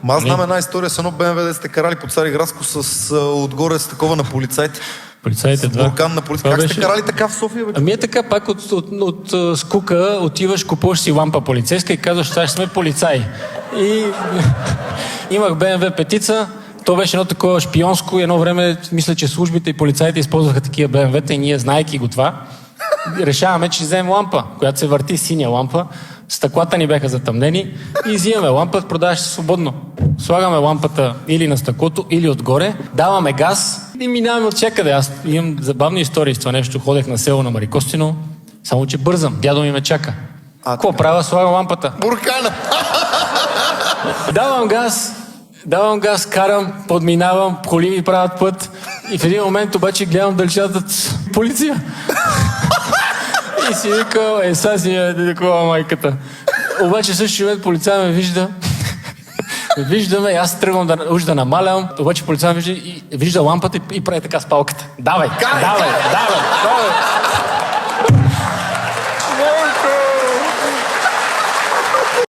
Аз знам една история с едно БМВ, да сте карали по Цариградско с отгоре с такова на полицайите. Полицаите, да. Буркан на полицайите. Как сте карали така в София, бе? Ами е така, пак от скука отиваш, купуваш си лампа полицейска и казваш, сега ще сме полицаи. И имах БМВ петица, то беше едно такова шпионско и едно време, мисля, че службите и полицаите използваха такива БМВ-та и ние, знаейки го това, решаваме, че ще вземем лампа, която се върти, синя лампа, стъклата ни бяха затъмнени и взимаме лампа, продаваш се свободно. Слагаме лампата или на стъклото, или отгоре, даваме газ и минаваме от всякъде. Аз имам забавни истории с това нещо. Ходех на село на Марикостино, само че бързам. Дядо ми ме чака. Какво правя? Слагам лампата. Буркана! Давам газ, карам, подминавам, коли ми правят път и в един момент обаче гледам далечината полиция. И си викал, сега си е такова майката. Обаче същия момент полицай ме вижда. Виждаме, аз тръгвам да намалям, обаче полицай ме вижда лампата и прави така с палката. Давай!